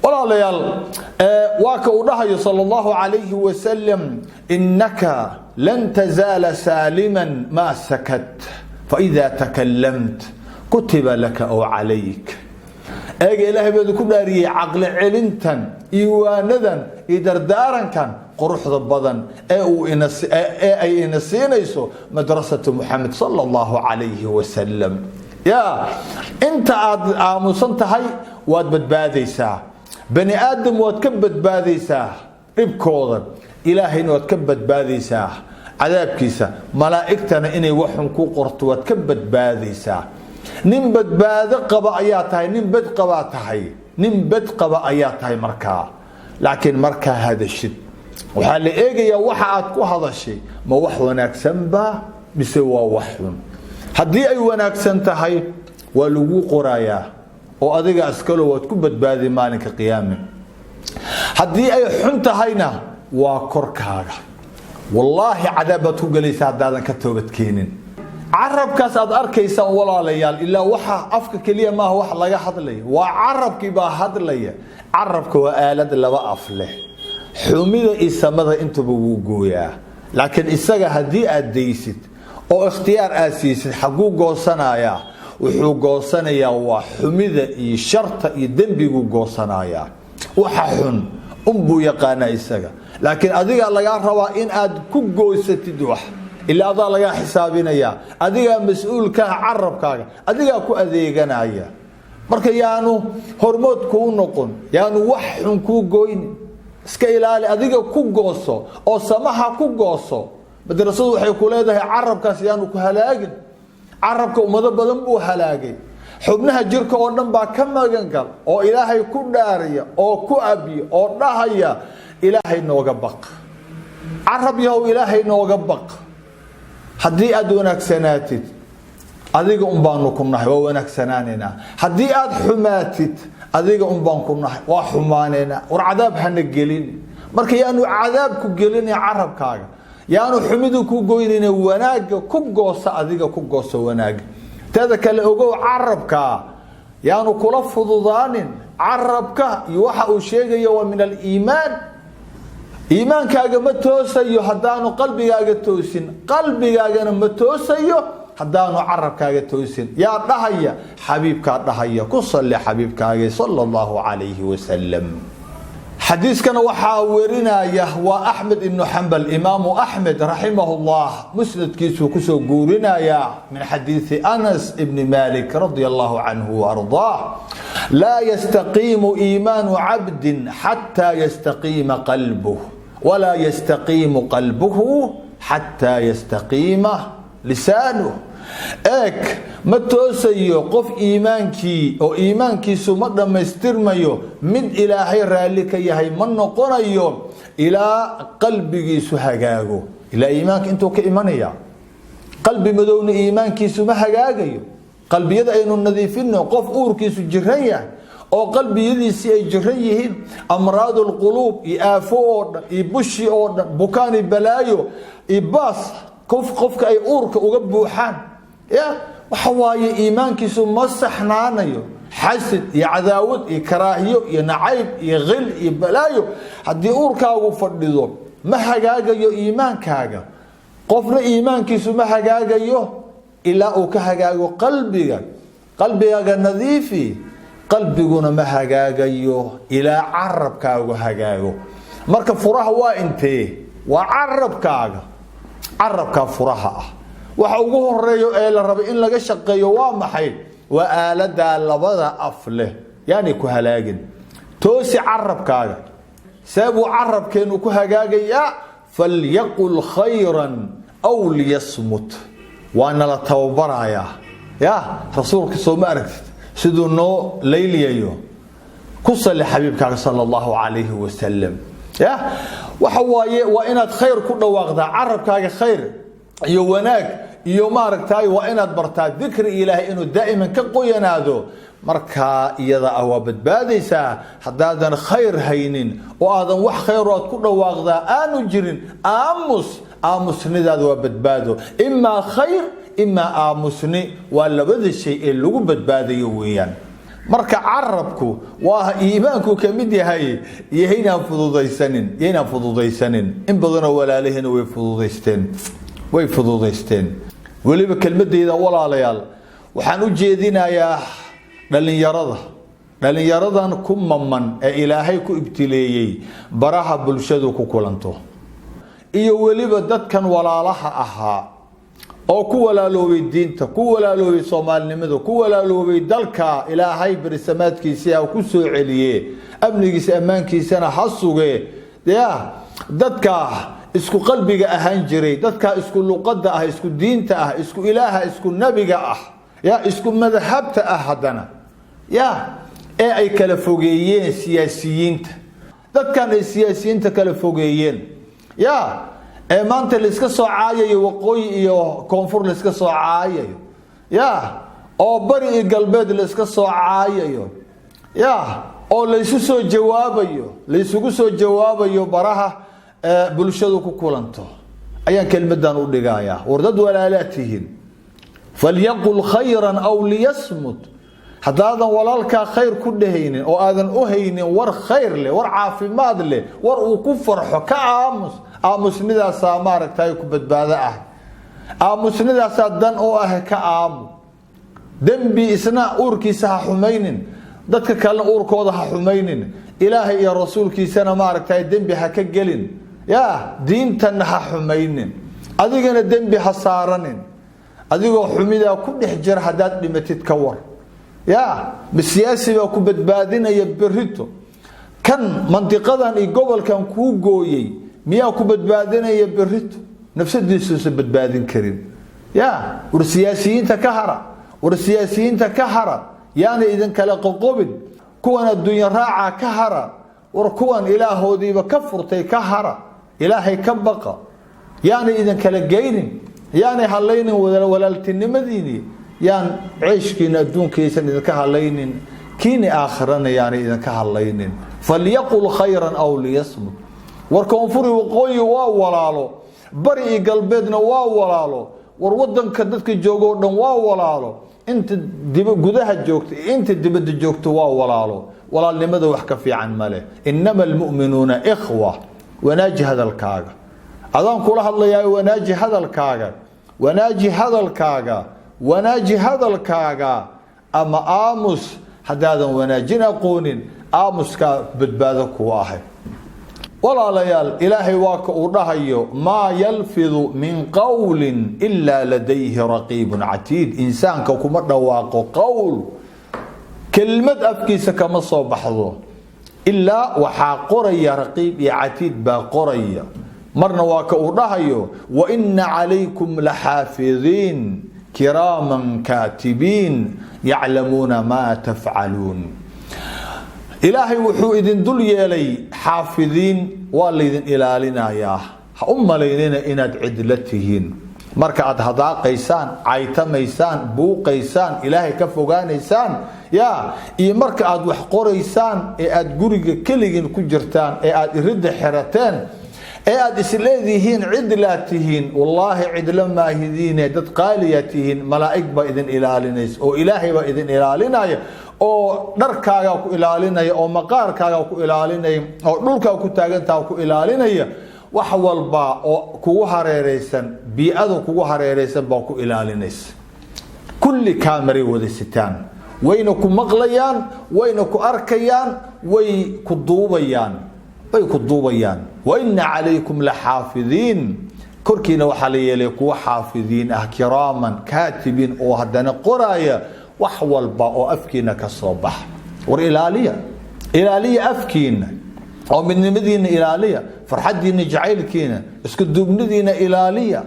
ولا ليال واك ودحي صلى الله عليه وسلم إنك لن تزال سالما ما سكت فإذا تكلمت كتب لك أو عليك اجي الهي بده كداري عقل علنتن ايواندن يدردارن كان قروحدا بدن اي انسينيسو مدرسه محمد صلى الله عليه وسلم يا انت امسنتهي واد بدباديسا بني ادم واد كبدباديسا دبكودا الهي واد كبدباديسا عذابكيسا ملائكتنا اني وحن كو قرتو واد كبدباديسا nin badbaado qaba ayaa tahay nin bad qaba tahay nin bad qaba ayaa tahay laakiin marka hadashid waxa la eegaya waxa aad ku hadashay ma wax wanaagsan ba mise waa wax xun hadii ay wanaagsan tahay waa lagu qorayaa oo adiga askalo waad ku badbaadi maalinka qiyaamah hadii ay xun tahayna waa korkaaga wallahi cadaabatu galaysa hadaadan ka toobad keenin عربكاس أد أركيسا ولا ليال إلا وحى أفك كلية ما هو وح لجا حضلي وعربك بهضلي عربك وآلد لوا أفله حميد إسماذا أنت بوجويا لكن إسجا هدي أديست أو اختيار أسيس حقوق صنايا وحقوق صنايا وحميد شرط يدم بيجو صنايا وححن أمبو يقانا إسجا لكن أديك الله يعرفوا إن أد كوجو ستدوح إلا أضع لك حسابينيا أديك مسؤول كعربكاga أديك ku adeeganaya marka yaanu hormood ku noqon yaanu wax xun ku gooyn iska ilaali adiga ku gooso oo samaha ku gooso madrasadu waxay ku leedahay carabkaas yaanu ku halaagin carabka umada badan buu halaagay xubnaha jirka oo dhan baa ka magan gal oo ilaahay ku dhaariya oo ku abiyo oo dhahaya ilaahay nooga baq carab yaw ilaahay nooga baq haddii aad wanaagsanatid adiga baanu ku nahay waa wanaagsananina haddii aad xumaatid adiga baan ku nahay waa xumaanina war cadaab hana gelin marka yaanu cadaab ku gelin carabkaaga yaanu xumidu ku gooynina wanaaga ku goosa adiga ku goosa wanaag tada kale ogow carabka yaanu kula fududaanin carabka iyo waxa uu sheegayo waa min al-iimaan iimaankaaga ma toosayo hadaanu qalbigaaga toosin qalbigaagana ma toosayo hadaanu carabkaaga toosin yaa dhahaya xabiibka dhahaya ku salli xabiibkaaga sallallahu alayhi wa sallam حديثنا وحا ورينايا وأحمد بن حنبل إمام أحمد رحمه الله مسند كيسو كسو قورينايا من حديث أنس بن مالك رضي الله عنه وأرضاه لا يستقيم إيمان عبد حتى يستقيم قلبه ولا يستقيم قلبه حتى يستقيم لسانه اك ما توسيو قف ايمانكي او ايمانكي سو ما دمسترميو من الهي رالك يحي من نقونيو الى قلبي سو هغاغو الى ايمانك انتو كايمانيا قلبي مدون ايمانكي سو ما هغاغيو قلبيده اينو نظيفينو قف اوركي سو جيرانيا او قلبيديسي اي جيران يhiin امراض القلوب يافود يبشي او بكاني بلايو يباس قفك اي اورك uga buuxaan يا وحواي إيمانكيسو مصحنانيو حسد يا عداوت يا كراهيو يا نعيب يا غل يا بلايو حدي أوركاغو فرديدو ما هاغاغيو إيمانكاغا قفنا إيمانكيسو ما هاغاغيو إلا أو كهاغاغو قلبيغا نظيفي قلبيغونا ما هاغاغيو إلا عربكاغو هاغاغو marka furaha waa intee waa carabka furaha waxa ugu horeeyo ee la rabo in laga shaqeeyo waa maxay waa aalada labada af leh yani ku halaagin toosi carabkaaga sabu carabkeenu ku hagaagaya falyaqul khayran aw liyasmut wa ana la tawbaraya ya rasuulka soo ma aragtid sidoo noo leeliyayo ku salli xabiibkaaga sallallahu alayhi wa sallam ya waxa waaye waa inaad khayr ku dhawaaqdaa carabkaaga khayr iyo wanaag iyo maaragtay waa inaad bartaa dhikri ilaahay inuu daa'iman ka qoyanaado marka iyada waa badbaadaysa hadaadan khayr haynin oo aadan wax khayr oo ku dhawaaqdaa aanu jirin aamusnidaada waa badbaado imma khayr imma aamusni waa labada shay ee lagu badbaadayo weeyaan marka carabku waa iimaanku kamid yahay yahayna fududaysanin in badan walaalahina way fududaysteen waliba kelmadeeda walaalayaal waxaan u jeedinayaa dhalinyaradan ku mamman ee ilaahay ku ibtileeyay baraha bulshadu ku kulanto iyo waliba dadkan walaalaha ahaa oo ku walaaloobay diinta ku walaaloobay Soomaalinimada ku walaaloobay dalka ilaahay barisamaadkiisa ku soo celiyay amnigiisa amaankiisana hasuge dadka isku qalbiga ahaan jiray dadka isku luqada ah isku diinta ah isku ilaaha isku nabiga ah isku madhabta ah hadana ee ay kala fogeeyeen siyaasiyiinta dadkan ay siyaasiyiinta kala fogeeyeen ee maanta la iska soo caayayo waqooyi iyo koonfur la iska soo caayayo oo bari iyo galbeed la iska soo caayayo oo la isu soo jawaabayo baraha bulshadu ku kulanto ayaan kelmadan u dhigayaa wardad walaalaatihiin falyaqul khayran aw liyasmut hadaadan walaalka khayr ku dhahaynin oo aadan u haynin war khayr leh war caafimaad leh war uu ku farxo ka aamusnidaas maaragtay ku badbaada aamusnidaas dan oo ka dambi isna uurkiisa ha xumaynin dadka kale uurkooda ha xumaynin ilaahay iyo rasuulkiisana maaragtay dambi ha ka gelin diintan ha xumaynin adigana dambi ha saaranin adigoo xumida ku dhex jira hadaad dhimatid ka war bisiyaasiga ku badbaadinaya berrito kan mantiqadan iyo gobolkan ku gooyay miyaa ku badbaadinaya berrito nafsadiisu badbaadin karin war siyaasiyiinta ka hara yaana idin kala qoqobin kuwan adduunyo raaca ka hara war kuwan ilaahoodiiba ka furtay ka hara ilaahay ka baqa yaana idin kala geynin yaana halaynin walaaltinimadiini yaan ciishkiina adduunkiisan idinka halaynin kiini aakhirana yaana idinka halaynin falyaqul khayran aw liyasmut war koonfuri waqooyi waa walaalo bari iyo galbeedna waa walaalo war wadanka dadka joogo dhan waa walaalo inta gudaha joogto inta dibadda joogto waa walaalo walaalnimada wax ka fiican male innamal mu'minuuna ikhwa wanaaji hadalkaaga adaan kula hadlayaa wanaaji hadalkaaga ama aamus hadaadan wanaajin aqoonin aamuska badbaado ku ahay walaalayaal ilaahay waa ka uu dhahayo ma yalfidu min qawlin illa ladayhi raqibun atid insaanka kuma dhawaaqo qawl kelmad afkiisa kama soo baxdo illa waxa qoraya raqib iyo atid ba qoraya marna waa ka uu dhahayo wa inna alaykum lahafidin kiraman katibin ya'lamuna ma taf'alun ilaahay wuxuu idin dul yeelay xaafidiin waa leedin ilaalinayaa ha u maleynina inaad cidlatihiin marka aad hadaaqaysaan aytamaysaan buuqaysaan ilaahay ka fogaanaysaan iyo marka aad wax qoraysaan ee aad guriga kaligiin ku jirtaan ee aad irida xirateen ee aad isleedihiin cidlaatihiin wallahi cidla maahidiin dad qaaliyatihiin malaa'ig ba idin ilaalinayso oo ilaahay ba idin ilaalinaya oo dharkaaga ku ilaalinaya oo maqaarkaaga ku ilaalinaya oo dhulka ku taagantaa ku ilaalinaya wax walba oo kugu hareereysan bi'ada kugu hareereysan ba ku ilaalinaysa kulli kaamari wada sitaan wayna ku maqlayaan wayna ku arkayaan way ku duubayaan wa inna alaykum lahafidin korkiina waxa la yeelay kuwa xaafidiin kiraman katibin oo hadana qoraya wax walba oo afkiina ka soo bax war ilaaliya afkiina oo midnimadiina ilaaliya farxadiina jacaylkiina isku duubnidiina ilaaliya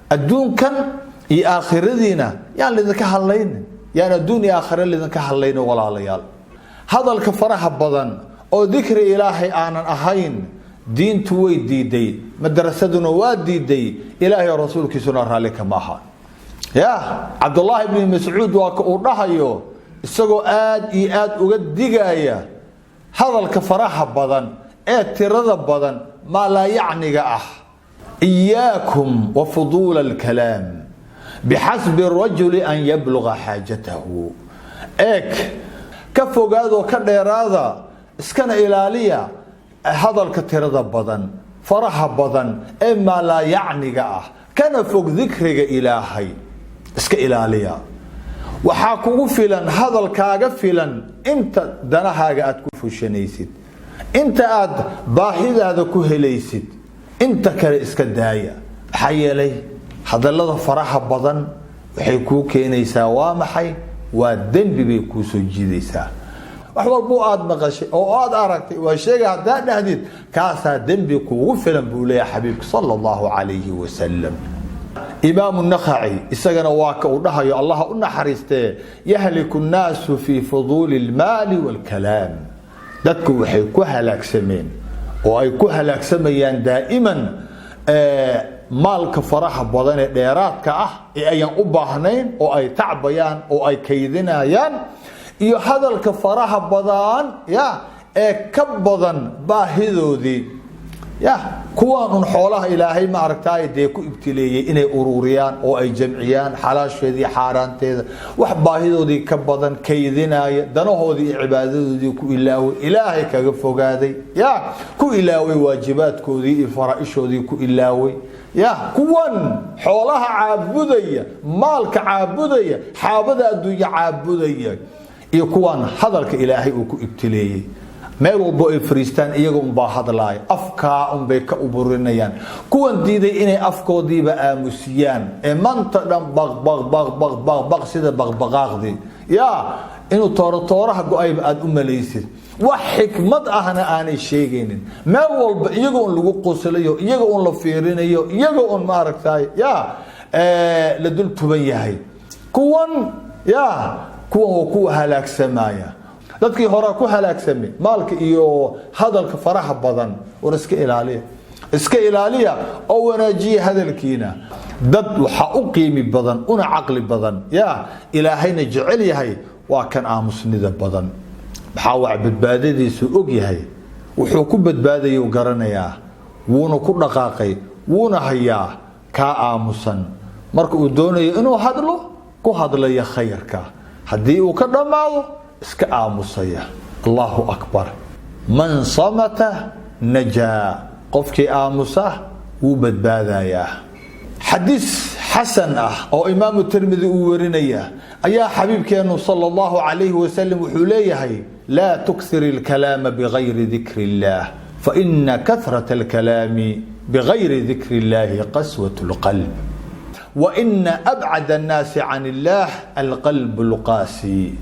adduunkan iyo aakhiradiina yaan lidinka hadlaynin yaan adduun iyo aakhira lidinka hadlaynin walaalayaal hadalka faraha badan oo dhikri ilaahay aanan ahayn diintu way diiday madrasaduna waa diiday ilaahay rasuulkiisuna raali kama aha Abdullah ibn Mas'ud waa ka uu dhahayo isagoo aad iyo aad uga digaya hadalka faraha badan ee tirada badan ma la yacniga iyaakum wa fudul al-kalam bihasbi ar-rajul an yablugha hajatahu ايك كفوغادو كديرادا اسكن إلالية هذا الكتيرة بدن فرح بدن إما لا يعني كان فوق ذكرك إلهي اسك إلالية وحاكو فيلن هذا الكاغا فيلن انت دناهاغا اد كفوشنيسيد انت اد باحيد هذا كهليسيد انت كلا اسك دايا حيلي هذا فرح بدن waxay ku keenaysaa waa maxay waa dambi bay ku soo jiidaysaa wax walba aad maqashay oo aad aragtay waa sheegay hadaa dhahdid kaasa dambi kuugu filan buu leeyahay xabiibka sallallahu alayhi wa sallam imaam an-nakhai isagana waa ka u dhahayo allah u naxariistee yahliku an-naas fi fudul al-mal wal-kalam dadku waxay ku halaagsameen oo ay ku halaagsamayaan daa'iman maalka faraha badan ee dheeraadka ah ee ayaan u baahnayn oo ay tacbayaan oo ay kaydinayaan iyo hadalka faraha badan ee ka badan baahidoodii kuwaan xoolaha ilaahay ma aragtay de ku ibtileeyay inay ururiyaan oo ay jamciyaan xalaasheedii xaaraanteeda wax baahidoodii ka badan kaydinaya danahoodii cibaadadoodii ku ilaahay kaga fogaaday ku ilaaway waajibaadkoodii iyo faraa'ishoodii ku ilaaway kuwan xoolaha caabudaya maalka caabudaya xaabada adduunyo caabudaya iyo kuwan hadalka ilaahay uu ku ibtileeyay meel walba ay fariistaan iyaga baa hadlaay afka bay ka uburinayaan kuwan diiday inay afkoodiiba aamusiyaan ee maanta dhan baq sida baqbaqaaqdi inuu tooraha go'ay aad u malaysid wax xikmad ahna aanay sheegaynin meel walba iyaga lagu qoslayo iyaga la fiirinayo iyaga ma aragtay la dul tuban yahay kuwan kuwa halaagsamaya dadkii hore ku halaagsamay maalka iyo hadalka faraha badan oo iska ilaaliya oo wanaajiya hadalkiina dad waxa u qiimi badan una aqli badan ilaahayna jecel yahay waa kan aamusnida badan waxa waa badbaadadiisu og yahay wuxuu ku badbaadayo garanayaa wuuna ku dhaqaaqay wuuna hayaa ka aamusan marka uu doonayo inuu hadlo ku hadlayo khayrka hadii uu ka dhamaado iska aamusaya Allahu akbar man samata najaa qofkii aamusa wuu badbaadaya xadiis xasan oo imaam tirmidhi uu warinaya ayaa xabiibkeenu sallallahu alayhi wa sallam wuxuu leeyahay la tukthir al-kalam bighayri dhikri Allah fa inna kathrata al-kalam bighayri dhikri Allah qaswatu al-qalb وإن أبعد الناس عن الله القلب القاسي